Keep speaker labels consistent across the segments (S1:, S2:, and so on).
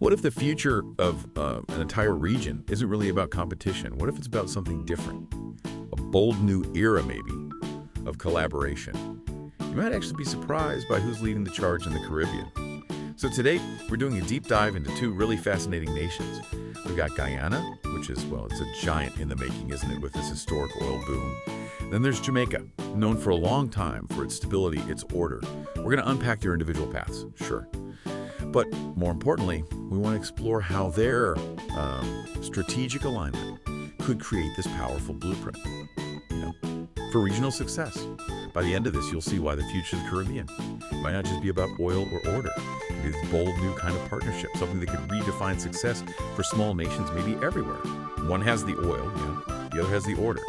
S1: What if the future of an entire region isn't really about competition? What if it's about something different? A bold new era, maybe, of collaboration. You might actually be surprised by who's leading the charge in the Caribbean. So today, we're doing a deep dive into two really fascinating nations. We've got Guyana, which is, well, it's a giant in the making, isn't it, with this historic oil boom. Then there's Jamaica, known for a long time for its stability, its order. We're going to unpack their individual paths, sure. But more importantly, we want to explore how their strategic alignment could create this powerful blueprint, for regional success. By the end of this, you'll see why the future of the Caribbean might not just be about oil or order. Maybe this bold new kind of partnership, something that could redefine success for small nations, maybe everywhere. One has the oil, the other has the order.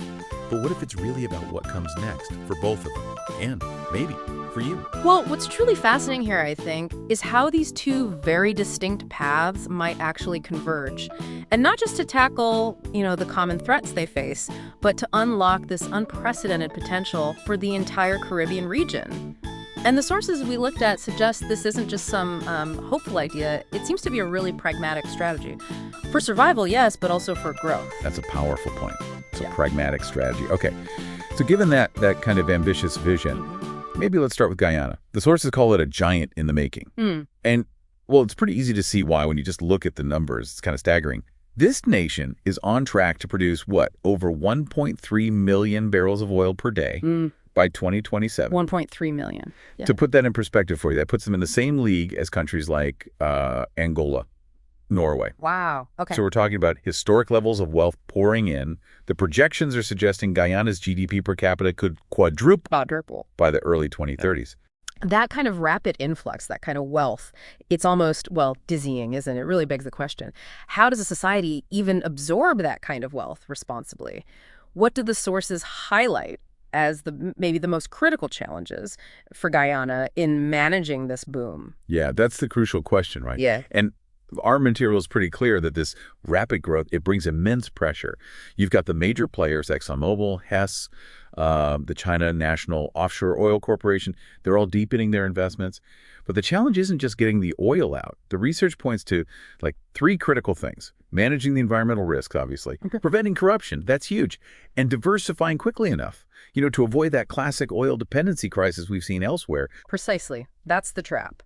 S1: But what if it's really about what comes next for both of them? And maybe for you.
S2: Well, what's truly fascinating here, I think, is how these two very distinct paths might actually converge. And not just to tackle, the common threats they face, but to unlock this unprecedented potential for the entire Caribbean region. And the sources we looked at suggest this isn't just some hopeful idea. It seems to be a really pragmatic strategy. For survival, yes, but also for growth.
S1: That's a powerful point. It's a pragmatic strategy. Okay, so given that kind of ambitious vision, maybe let's start with Guyana. The sources call it a giant in the making. And, well, it's pretty easy to see why when you just look at the numbers. It's kind of staggering. This nation is on track to produce, over 1.3 million barrels of oil per day by 2027.
S2: 1.3 million. Yeah.
S1: To put that in perspective for you, that puts them in the same league as countries like Angola, Norway.
S2: Wow. Okay.
S1: So we're talking about historic levels of wealth pouring in. The projections are suggesting Guyana's GDP per capita could quadruple by the early 2030s.
S2: That kind of rapid influx, that kind of wealth, it's almost, dizzying, isn't it? It really begs the question. How does a society even absorb that kind of wealth responsibly? What do the sources highlight as maybe the most critical challenges for Guyana in managing this boom?
S1: Yeah, that's the crucial question, right?
S2: Yeah.
S1: And our material is pretty clear that this rapid growth, it brings immense pressure. You've got the major players, ExxonMobil, Hess, the China National Offshore Oil Corporation. They're all deepening their investments. But the challenge isn't just getting the oil out. The research points to three critical things. Managing the environmental risks, obviously. Preventing corruption, that's huge. And diversifying quickly enough, to avoid that classic oil dependency crisis we've seen elsewhere.
S2: Precisely. That's the trap.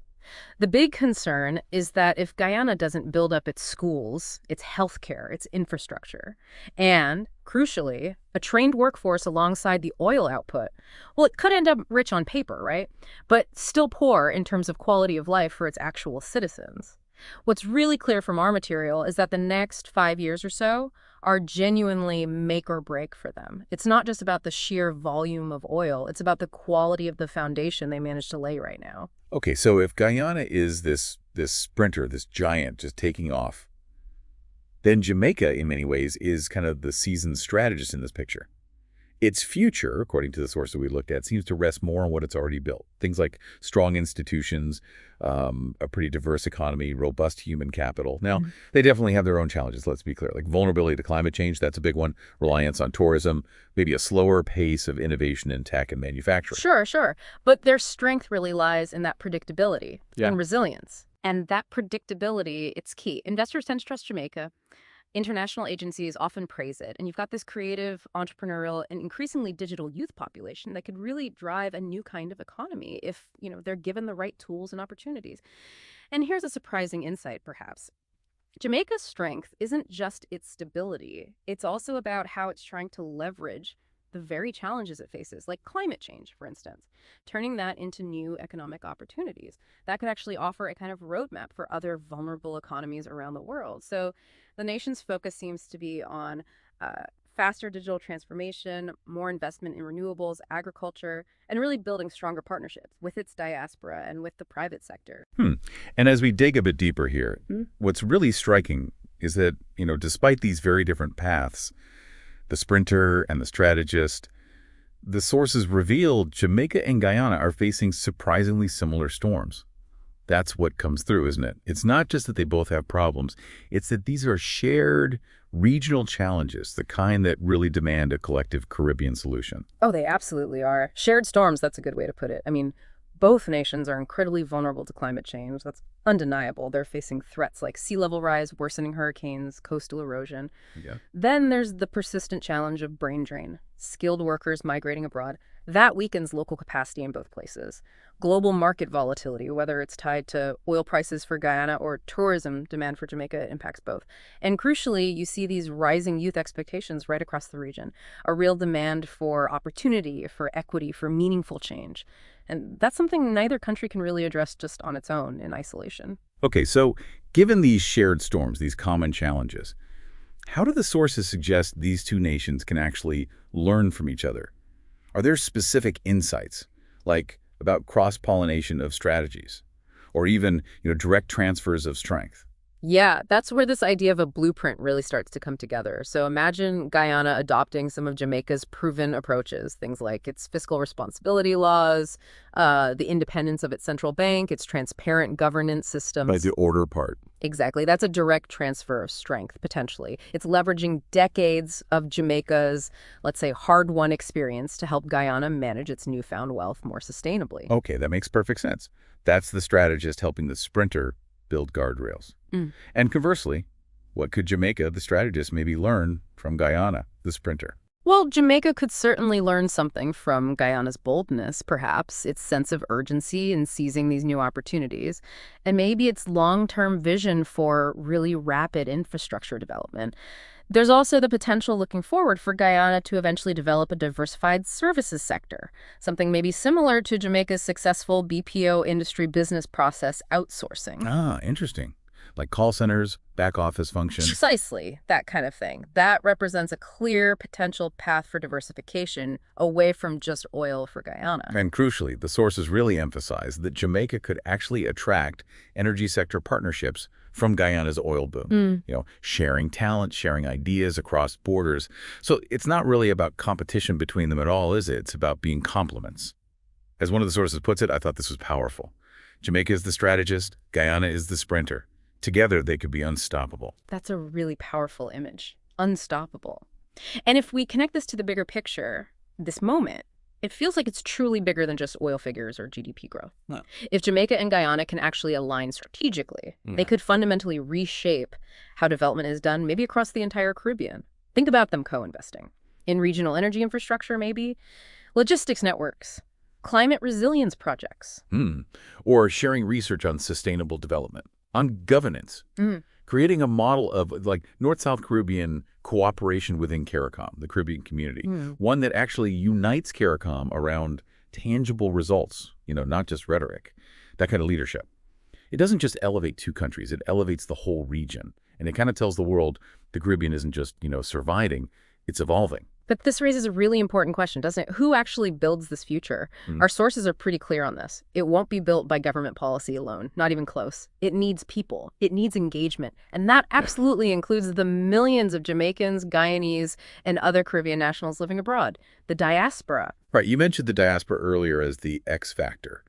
S2: The big concern is that if Guyana doesn't build up its schools, its healthcare, its infrastructure, and, crucially, a trained workforce alongside the oil output, it could end up rich on paper, right? But still poor in terms of quality of life for its actual citizens. What's really clear from our material is that the next 5 years or so are genuinely make or break for them. It's not just about the sheer volume of oil. It's about the quality of the foundation they managed to lay right now.
S1: Okay, so if Guyana is this sprinter, this giant just taking off, then Jamaica, in many ways, is kind of the seasoned strategist in this picture. Its future, according to the source that we looked at, seems to rest more on what it's already built. Things like strong institutions, a pretty diverse economy, robust human capital. Now, they definitely have their own challenges, let's be clear. Like vulnerability to climate change, that's a big one. Reliance on tourism, maybe a slower pace of innovation in tech and manufacturing.
S2: Sure. But their strength really lies in that predictability and resilience. And that predictability, it's key. Investors tend to trust Jamaica. International agencies often praise it. And you've got this creative, entrepreneurial, and increasingly digital youth population that could really drive a new kind of economy if, they're given the right tools and opportunities. And here's a surprising insight, perhaps. Jamaica's strength isn't just its stability. It's also about how it's trying to leverage the very challenges it faces, like climate change, for instance, turning that into new economic opportunities. That could actually offer a kind of roadmap for other vulnerable economies around the world. So the nation's focus seems to be on faster digital transformation, more investment in renewables, agriculture, and really building stronger partnerships with its diaspora and with the private sector.
S1: And as we dig a bit deeper here, what's really striking is that, despite these very different paths, the sprinter and the strategist, the sources reveal Jamaica and Guyana are facing surprisingly similar storms. That's what comes through, isn't it? It's not just that they both have problems. It's that these are shared regional challenges, the kind that really demand a collective Caribbean solution.
S2: Oh, they absolutely are. Shared storms, that's a good way to put it. I mean, Both nations are incredibly vulnerable to climate change. That's undeniable. They're facing threats like sea level rise, worsening hurricanes, coastal erosion.
S1: Yeah.
S2: Then there's the persistent challenge of brain drain, skilled workers migrating abroad. That weakens local capacity in both places. Global market volatility, whether it's tied to oil prices for Guyana or tourism demand for Jamaica, impacts both. And crucially, you see these rising youth expectations right across the region, a real demand for opportunity, for equity, for meaningful change. And that's something neither country can really address just on its own in isolation.
S1: Okay, so given these shared storms, these common challenges, how do the sources suggest these two nations can actually learn from each other? Are there specific insights, like about cross-pollination of strategies, or even, direct transfers of strength?
S2: Yeah, that's where this idea of a blueprint really starts to come together. So imagine Guyana adopting some of Jamaica's proven approaches, things like its fiscal responsibility laws, the independence of its central bank, its transparent governance systems.
S1: By the order part.
S2: Exactly. That's a direct transfer of strength, potentially. It's leveraging decades of Jamaica's, let's say, hard-won experience to help Guyana manage its newfound wealth more sustainably.
S1: Okay, that makes perfect sense. That's the strategist helping the sprinter build guardrails. And conversely, what could Jamaica, the strategist, maybe learn from Guyana, the sprinter?
S2: Well, Jamaica could certainly learn something from Guyana's boldness, perhaps, its sense of urgency in seizing these new opportunities, and maybe its long-term vision for really rapid infrastructure development. There's also the potential looking forward for Guyana to eventually develop a diversified services sector, something maybe similar to Jamaica's successful BPO industry business process outsourcing.
S1: Ah, interesting. Like call centers, back office functions.
S2: Precisely, that kind of thing. That represents a clear potential path for diversification away from just oil for Guyana.
S1: And crucially, the sources really emphasize that Jamaica could actually attract energy sector partnerships from Guyana's oil boom. Sharing talent, sharing ideas across borders. So it's not really about competition between them at all, is it? It's about being complements. As one of the sources puts it, I thought this was powerful. Jamaica is the strategist, Guyana is the sprinter. Together, they could be unstoppable.
S2: That's a really powerful image. Unstoppable. And if we connect this to the bigger picture, this moment, it feels like it's truly bigger than just oil figures or GDP growth.
S1: No.
S2: If Jamaica and Guyana can actually align strategically, they could fundamentally reshape how development is done, maybe across the entire Caribbean. Think about them co-investing in regional energy infrastructure, maybe, logistics networks, climate resilience projects.
S1: Or sharing research on sustainable development. On governance, creating a model of like North-South Caribbean cooperation within CARICOM, the Caribbean community, one that actually unites CARICOM around tangible results, not just rhetoric, that kind of leadership. It doesn't just elevate two countries, it elevates the whole region. And it kind of tells the world the Caribbean isn't just, surviving, it's evolving.
S2: But this raises a really important question, doesn't it? Who actually builds this future? Our sources are pretty clear on this. It won't be built by government policy alone, not even close. It needs people. It needs engagement. And that absolutely includes the millions of Jamaicans, Guyanese, and other Caribbean nationals living abroad, the diaspora.
S1: Right. You mentioned the diaspora earlier as the X factor.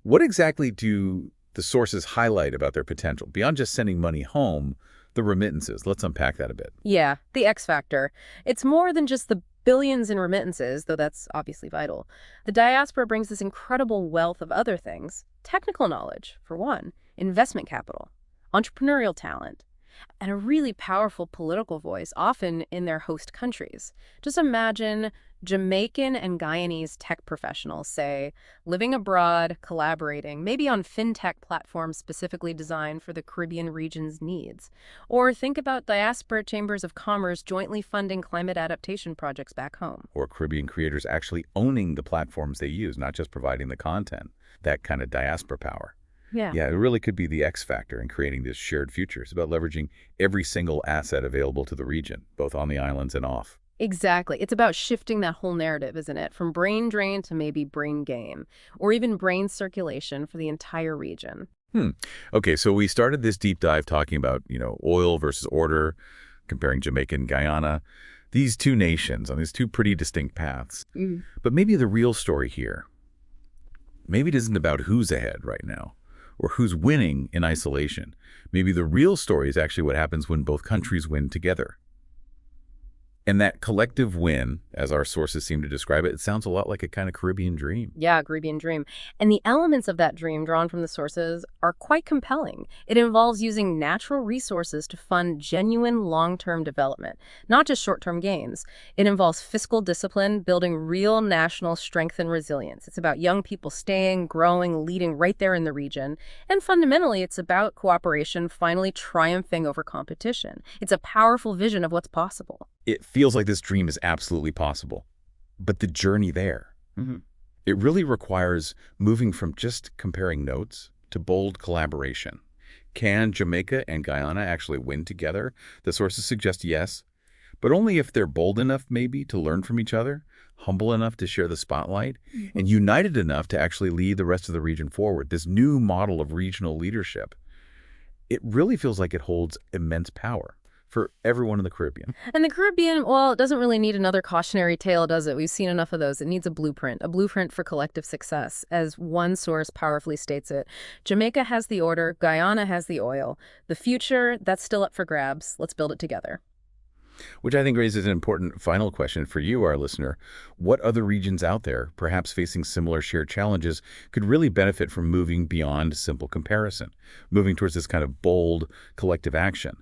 S1: What exactly do the sources highlight about their potential? Beyond just sending money home, the remittances. Let's unpack that a bit.
S2: Yeah, the X factor. It's more than just the billions in remittances, though that's obviously vital. The diaspora brings this incredible wealth of other things. Technical knowledge, for one, investment capital, entrepreneurial talent, and a really powerful political voice, often in their host countries. Just imagine Jamaican and Guyanese tech professionals, say, living abroad, collaborating, maybe on fintech platforms specifically designed for the Caribbean region's needs. Or think about diaspora chambers of commerce jointly funding climate adaptation projects back home.
S1: Or Caribbean creators actually owning the platforms they use, not just providing the content, that kind of diaspora power.
S2: Yeah,
S1: it really could be the X factor in creating this shared future. It's about leveraging every single asset available to the region, both on the islands and off.
S2: Exactly. It's about shifting that whole narrative, isn't it? From brain drain to maybe brain gain, or even brain circulation for the entire region.
S1: Okay, so we started this deep dive talking about, oil versus order, comparing Jamaica and Guyana, these two nations on these two pretty distinct paths. But maybe the real story here, maybe it isn't about who's ahead right now or who's winning in isolation. Maybe the real story is actually what happens when both countries win together. And that collective win, as our sources seem to describe it, it sounds a lot like a kind of Caribbean dream.
S2: Yeah, Caribbean dream. And the elements of that dream drawn from the sources are quite compelling. It involves using natural resources to fund genuine long-term development, not just short-term gains. It involves fiscal discipline, building real national strength and resilience. It's about young people staying, growing, leading right there in the region. And fundamentally, it's about cooperation finally triumphing over competition. It's a powerful vision of what's possible.
S1: It feels like this dream is absolutely possible. But the journey there, it really requires moving from just comparing notes to bold collaboration. Can Jamaica and Guyana actually win together? The sources suggest yes, but only if they're bold enough maybe to learn from each other, humble enough to share the spotlight, and united enough to actually lead the rest of the region forward. This new model of regional leadership, it really feels like it holds immense power for everyone in the Caribbean.
S2: And the Caribbean, well, it doesn't really need another cautionary tale, does it? We've seen enough of those. It needs a blueprint for collective success. As one source powerfully states it, Jamaica has the order, Guyana has the oil. The future, that's still up for grabs. Let's build it together.
S1: Which I think raises an important final question for you, our listener. What other regions out there, perhaps facing similar shared challenges, could really benefit from moving beyond simple comparison, moving towards this kind of bold collective action?